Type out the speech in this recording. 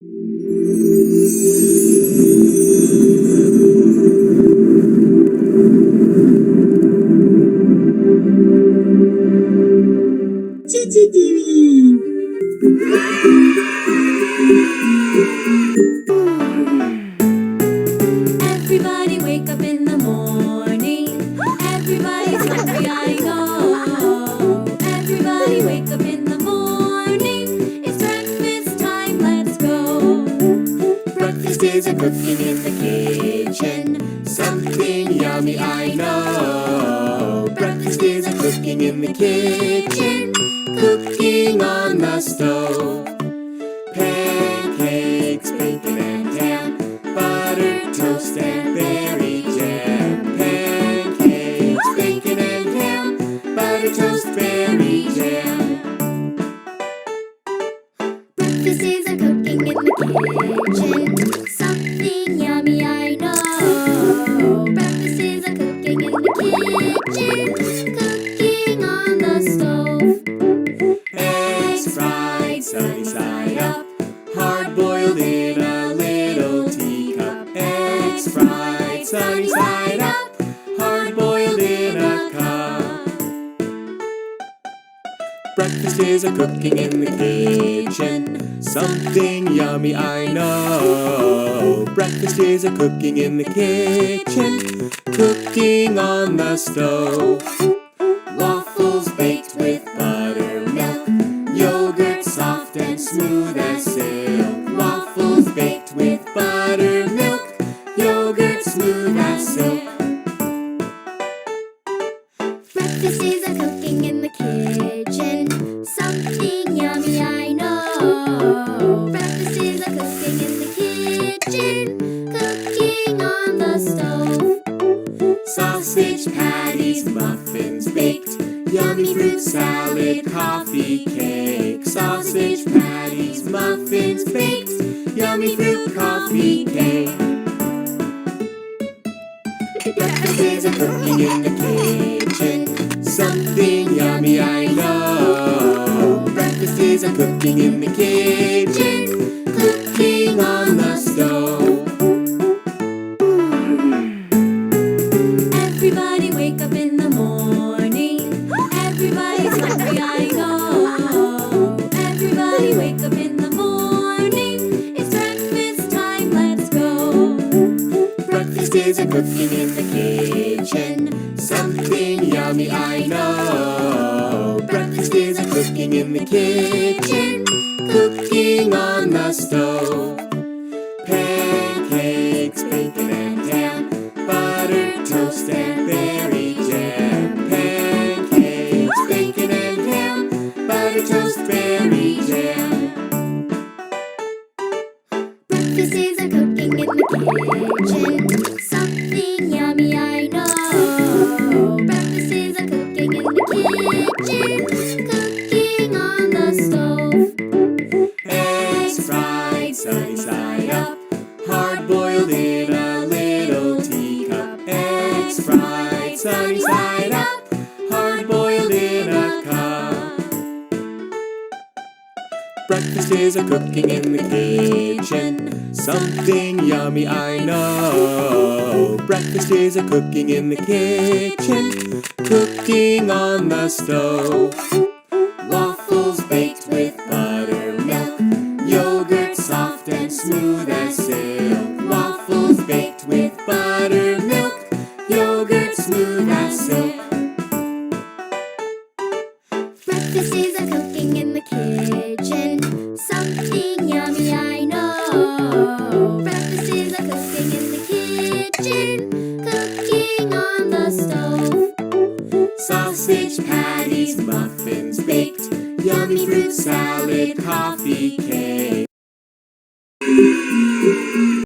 CCTV. Everybody wake up in the morning. Everybody's hungry, I know. Everybody wake up in the morning. It's breakfast time, let's go. Breakfast is a cooking in the kitchen. Something yummy, I know. Breakfast is a cooking in the kitchen. Cooking on the stove. Pancakes, bacon and ham, buttered toast and berry jam. Pancakes, bacon and ham, buttered toast, berry jam. Breakfast is a cooking in the kitchen. Something yummy, I know. Breakfast is a cooking in the kitchen. Cooking on the stove. Eggs fried sunny side up, hard-boiled in a little teacup. Eggs fried sunny side up, hard-boiled in a cup. Breakfast is a cooking in the kitchen. Something yummy, I know. Breakfast is a cooking in the kitchen. Cooking on the stove. Waffles baked with buttermilk. Yogurt soft and smooth as silk. Waffles baked with buttermilk. Yogurt smooth as silk. Breakfast is a cooking in the kitchen. Something yummy, I know. Breakfast is a cooking in the kitchen. Cooking on the stove. Sausage patties, muffins baked. Yummy fruit salad, coffee cake. Sausage patties, muffins baked. Yummy fruit coffee cake. Breakfast is a cooking in the kitchen. Something yummy, I know. Breakfast is a cooking in the kitchen. Cooking on the stove. Everybody wake up in the morning. Everybody's hungry, I know. Everybody wake up in the morning. It's breakfast time, let's go. Breakfast is a cooking in the kitchen. Something yummy, I know. Breakfast is a cooking in the kitchen. Cooking on the stove. Pancakes, bacon and ham, buttered toast and berry jam. Pancakes, bacon and ham, buttered toast, berry jam. Breakfast is a cooking in the kitchen. Something yummy, I know. Breakfast is a cooking in the kitchen. Cooking on the stove. Eggs fried sunny side up, hard-boiled in a little teacup. Eggs fried sunny side up, hard-boiled in a cup. Breakfast is a cooking in the kitchen. Something yummy, I know. Breakfast is a cooking in the kitchen. Cooking on the stove. Waffles baked with buttermilk. Yogurt soft and smooth as silk. Waffles baked with buttermilk. Yogurt smooth as silk. Breakfast is a cooking in the kitchen. Something yummy, I know. Breakfast is a cooking in the kitchen. Cooking on the stove. Sausage patties, muffins baked. Yummy fruit salad, coffee cake.